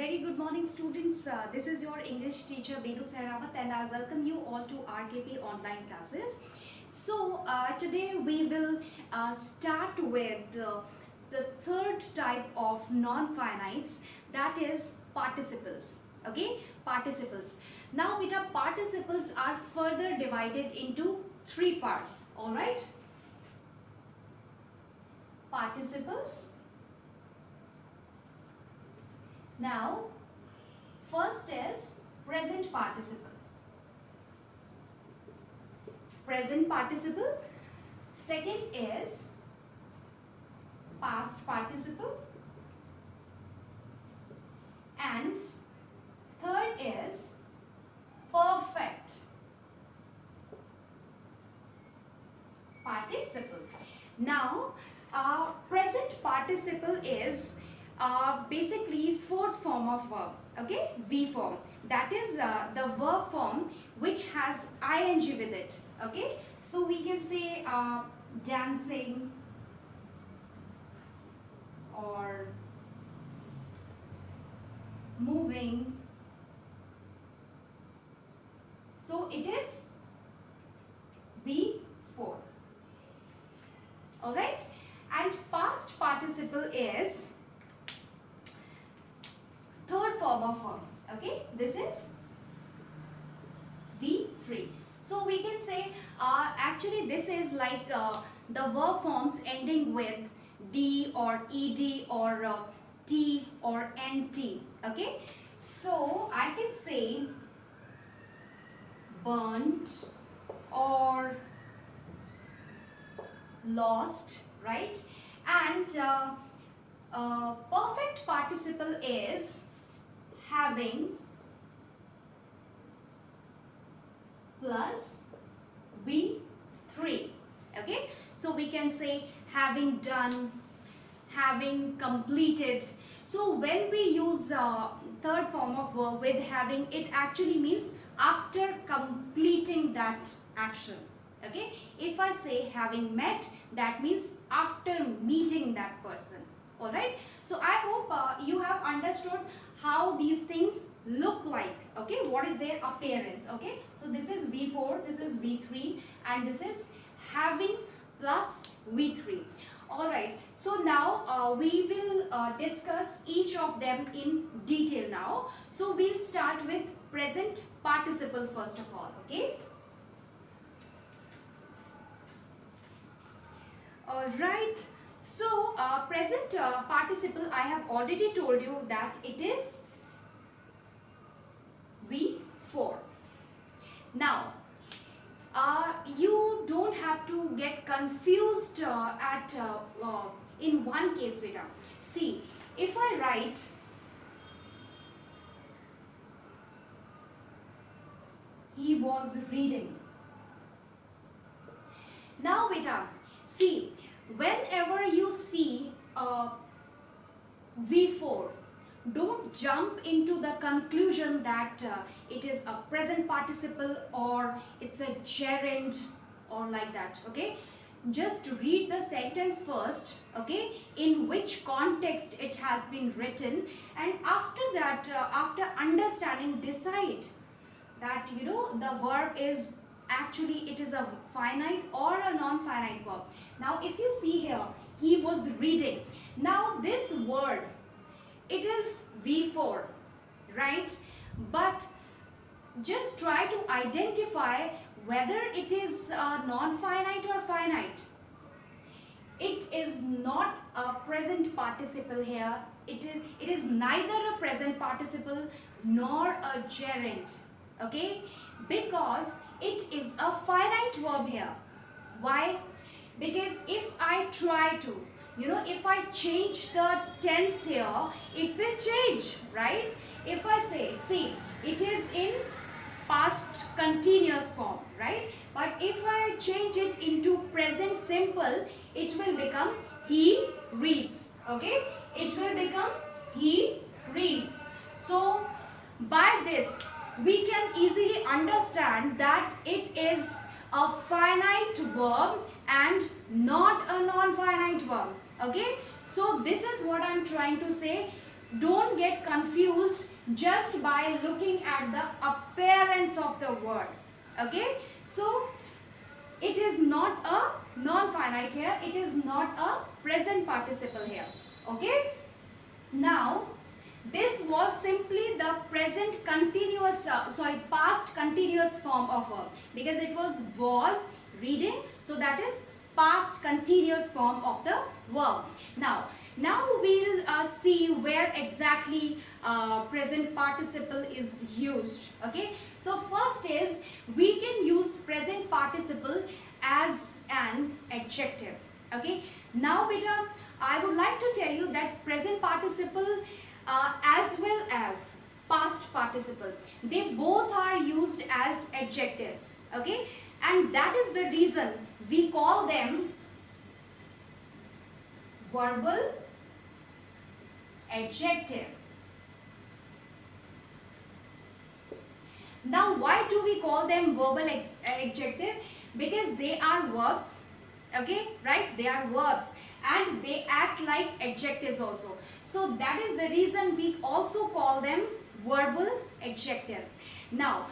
very good morning students. This is your English teacher Benu Sehrawat and I welcome you all to RKP online classes. So today we will start with the third type of non-finites, that is participles. Okay, participles. Now beta, participles are further divided into three parts. Alright, participles. Now, first is present participle. Present participle. Second is past participle. And third is perfect participle. Now, present participle is basically fourth form of verb, okay, V form, that is the verb form which has ing with it, okay. So we can say dancing or moving. So it is V4. Alright, and past participle is third form of verb, okay, this is V3. So we can say actually this is like the verb forms ending with D or ED or T or NT, okay. So I can say burnt or lost, right? And perfect participle is having plus V3, okay. So we can say having done, having completed. So when we use third form of verb with having, it actually means after completing that action, okay. If I say having met, that means after meeting that person. Alright, so I hope you have understood how these things look like, okay, what is their appearance, okay. So this is V4, this is V3 and this is having plus V3. Alright, so now we will discuss each of them in detail now. So we'll start with present participle first of all, okay. Alright, so present participle, I have already told you that it is V4. Now, you don't have to get confused in one case, beta. See, if I write he was reading. Now, beta, see, whenever you see V4, don't jump into the conclusion that it is a present participle or it's a gerund or like that, okay. Just read the sentence first, okay, in which context it has been written, and after that, after understanding, decide that, you know, the verb is actually, it is a finite or a non-finite verb. Now if you see here, he was reading. Now this word, it is V4, right? But just try to identify whether it is non-finite or finite. It is not a present participle here. It is neither a present participle nor a gerund, okay? Because it is a finite verb here. Why? Because if I try to, you know, if I change the tense here, it will change, right? If I say, see, it is in past continuous form, right? But if I change it into present simple, it will become he reads, okay? It will become he reads. So, by this, we can easily understand that it is a finite verb and not a non-finite verb, okay. So this is what I'm trying to say. don't get confused just by looking at the appearance of the word. Okay, so it is not a non-finite here, it is not a present participle here. Okay, now this was simply the present continuous past continuous form of verb, because it was reading, so that is past continuous form of the verb. Now we'll see where exactly present participle is used. Okay, so first is we can use present participle as an adjective. Okay, now beta, I would like to tell you that present participle as well as past participle, they both are used as adjectives. Okay, and that is the reason we call them verbal adjective. Now why do we call them verbal adjective? Because they are verbs. Okay, right, they are verbs and they act like adjectives also. So that is the reason we also call them verbal adjectives. Now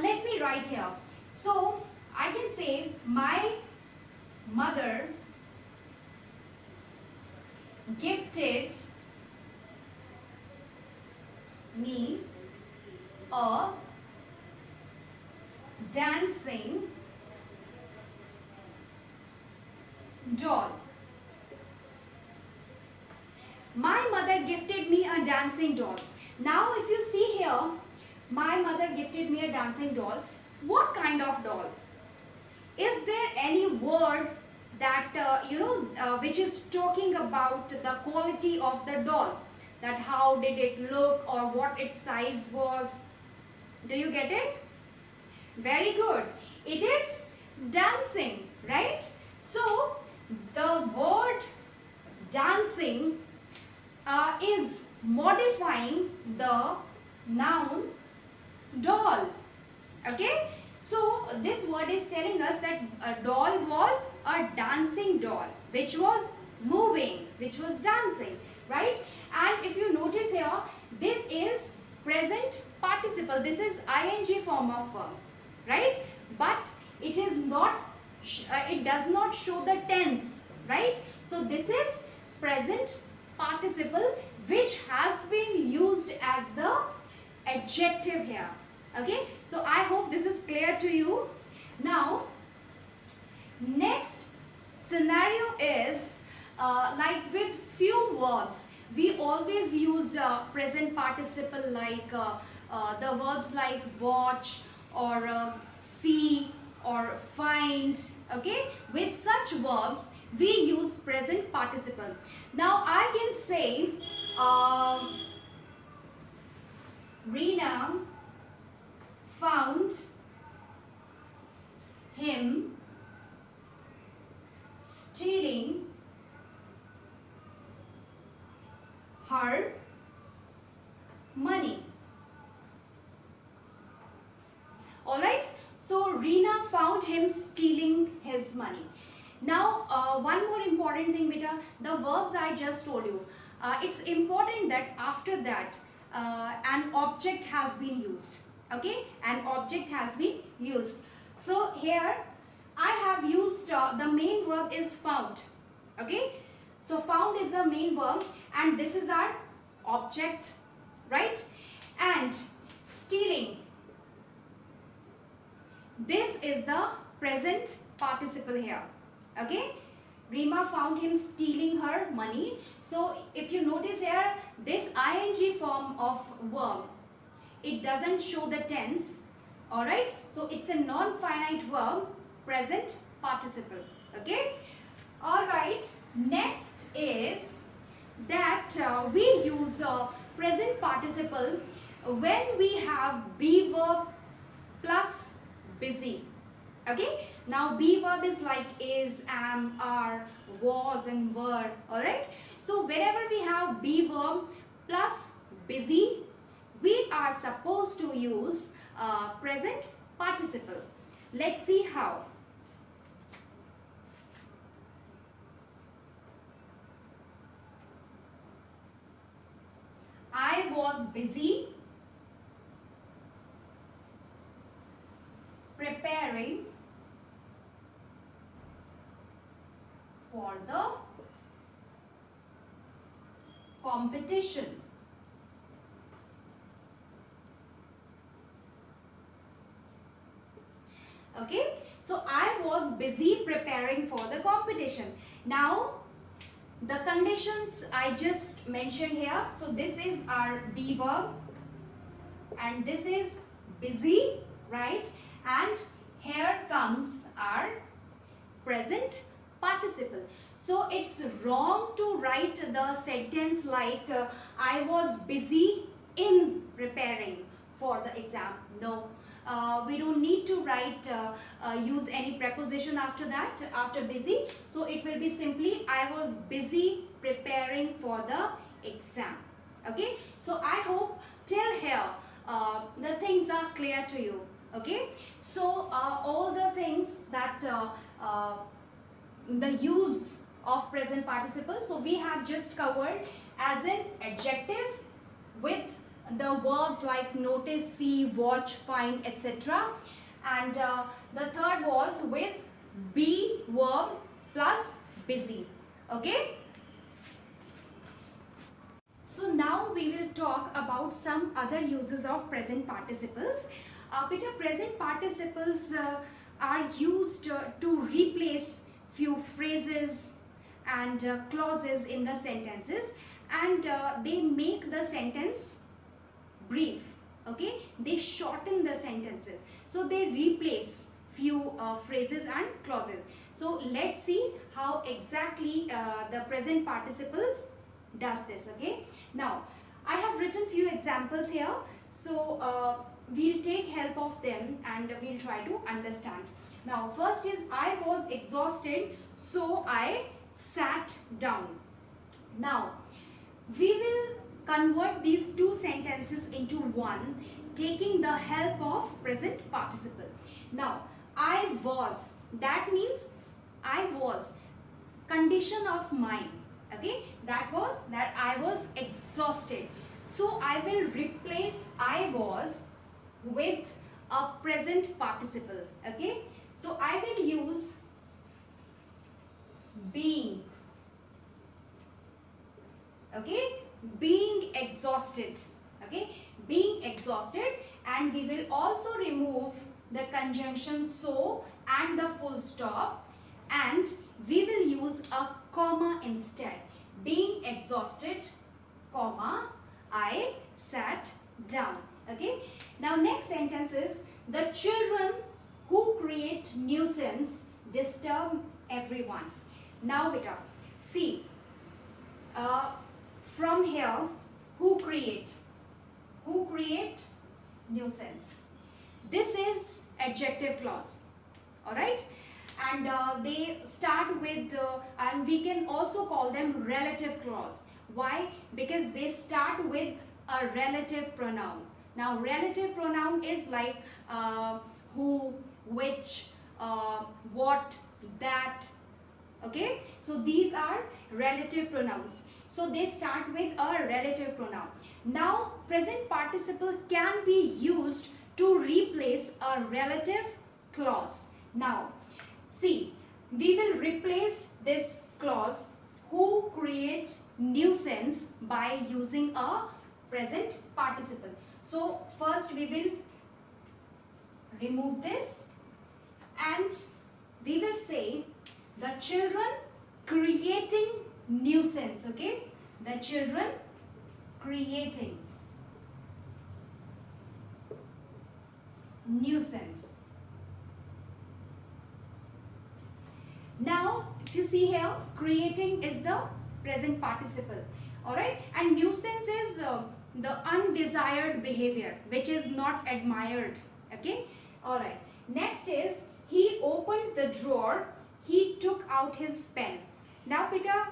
let me write here. So I can say my mother gifted me a dancing doll. My mother gifted me a dancing doll. Now if you see here, my mother gifted me a dancing doll. What kind of doll? Is there any word that which is talking about the quality of the doll, that how did it look or what its size was? Do you get it? Very good. It is dancing, right? So the word dancing is modifying the noun doll. Okay, so this word is telling us that a doll was a dancing doll which was moving, which was dancing, right? And if you notice here, this is present participle, this is ing form of verb, right? But it is not it does not show the tense, right? So this is present participle which has been used as the adjective here. Okay, so I hope this is clear to you. Now next scenario is like with few verbs we always use present participle, like the verbs like watch or see or find. Okay, with such verbs we use present participle. Now I can say Rina found him stealing her money. Alright, so Rina found him stealing his money. Now one more important thing beta, the verbs I just told you, it's important that after that an object has been used. Okay, an object has been used. So here I have used the main verb is found. Okay, so found is the main verb and this is our object, right? And stealing, this is the present participle here. Okay, Rima found him stealing her money. So if you notice here, this ing form of verb, it doesn't show the tense. Alright, so it's a non-finite verb, present participle. Okay, alright, next is that we use present participle when we have be verb plus busy. Okay, now be verb is like is, am, are, was and were. Alright, so whenever we have be verb plus busy, we are supposed to use present participle. Let's see how. preparing for the competition. Okay, so I was busy preparing for the competition. Now the conditions I just mentioned here. So this is our be verb and this is busy, right? And here comes our present participle. So it's wrong to write the sentence like I was busy in preparing for the exam. No, we don't need to write use any preposition after that, after busy. So it will be simply I was busy preparing for the exam. Okay, so I hope till here the things are clear to you. Okay, so all the things that the use of present participle, so we have just covered as an adjective with the verbs like notice, see, watch, find, etc. And the third was with be verb plus busy. Okay, so now we will talk about some other uses of present participles. Peter, present participles are used to replace few phrases and clauses in the sentences, and they make the sentence brief. Okay, they shorten the sentences, so they replace few phrases and clauses. So let's see how exactly the present participle does this. Okay, now I have written few examples here, so we'll take help of them and we'll try to understand. Now first is I was exhausted, so I sat down. Now we will convert these two sentences into one, taking the help of present participle. Now I was, that means I was, condition of mine. Okay, that was that I was exhausted. So I will replace I was with a present participle. Okay, so I will use being. Okay, being exhausted. Okay, being exhausted, and we will also remove the conjunction so and the full stop, and we will use a comma instead. Being exhausted, comma, I sat down. Okay, now next sentence is the children who create nuisance disturb everyone. Now beta, see, from here, who create nuisance. This is adjective clause, alright, and they start with and we can also call them relative clause. Why? Because they start with a relative pronoun. Now relative pronoun is like who, which, what, that. Okay, so these are relative pronouns. So they start with a relative pronoun. Now present participle can be used to replace a relative clause. Now see, we will replace this clause who create nuisance by using a present participle. So first we will remove this and we will say the children creating nuisance. Okay, the children creating nuisance. Now if you see here, creating is the present participle, alright, and nuisance is the undesired behavior which is not admired. Okay, alright, next is he opened the drawer, he took out his pen. Now Peter,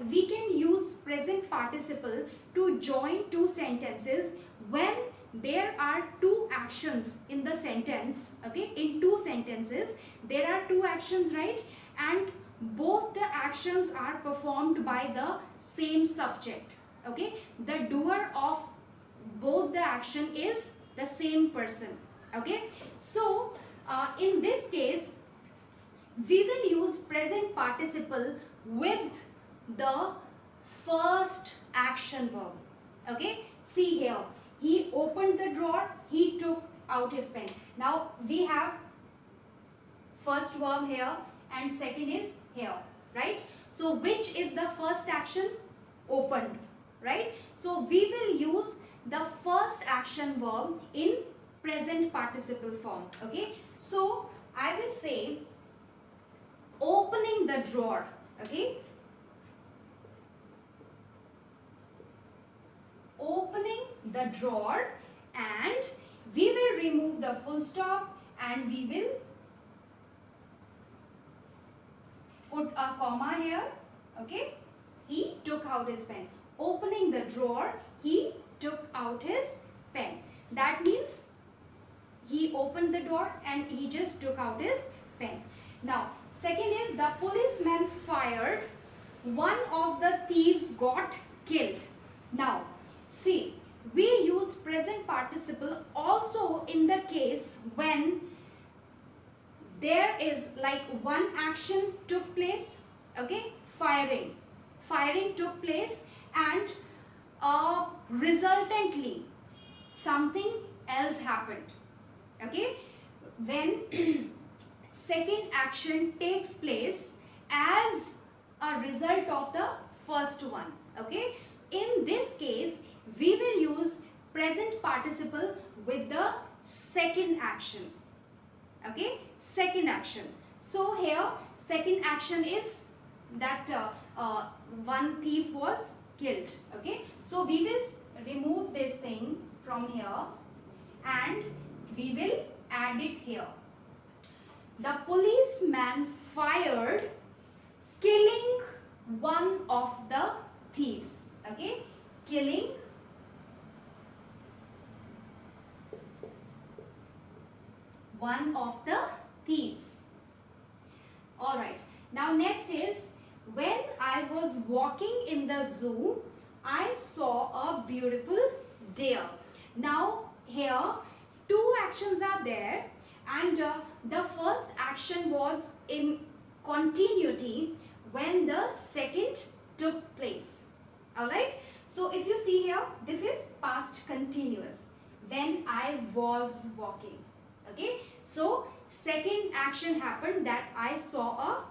we can use present participle to join two sentences when there are two actions in the sentence. Okay, in two sentences there are two actions, right, and both the actions are performed by the same subject. Okay, the doer of both the action is the same person. Okay, so in this case, we will use present participle with the first action verb. Okay, see here, he opened the drawer, he took out his pen. Now we have first verb here and second is here, right? So which is the first action? Opened, right? So we will use the first action verb in present participle form. Okay, so I will say opening the drawer. Okay, opening the drawer, and we will remove the full stop and we will put a comma here. Okay, he took out his pen. Opening the drawer, he took out his pen. That means he opened the door and he just took out his pen. Now second is the policeman fired, one of the thieves got killed. Now see, we use present participle also in the case when there is like one action took place. Okay, firing took place, and resultantly something else happened. Okay, when second action takes place as a result of the first one. Okay, in this case we will use present participle with the second action. Okay, second action. So here second action is that one thief was killed. Okay, so we will remove this thing from here and we will add it here. The policeman fired, killing one of the thieves. Okay, killing one of the thieves. Alright, now next is when I was walking in the zoo, I saw a beautiful deer. Now here two actions are there, and the first action was in continuity when the second took place. Alright, so if you see here, this is past continuous, when I was walking. Okay, so second action happened that I saw a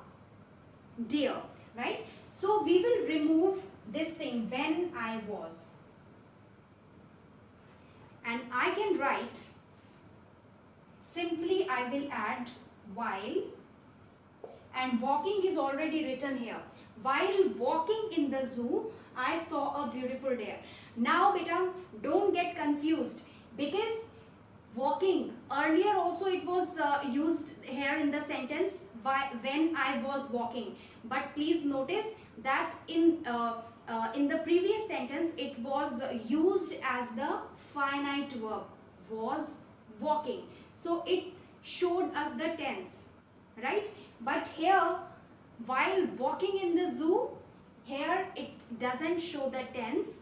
deer, right? So we will remove this thing, when I was, and I can write simply, I will add while, and walking is already written here. While walking in the zoo, I saw a beautiful deer. Now beta, don't get confused, because walking earlier also it was used here in the sentence when I was walking, but please notice that in the previous sentence it was used as the finite verb, was walking, so it showed us the tense, right? But here while walking in the zoo, here it doesn't show the tense,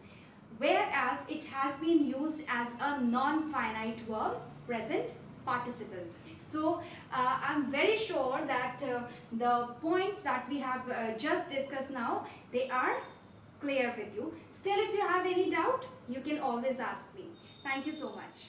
whereas it has been used as a non-finite verb, present participle. So I'm very sure that the points that we have just discussed now, they are clear with you. Still, if you have any doubt, you can always ask me. Thank you so much.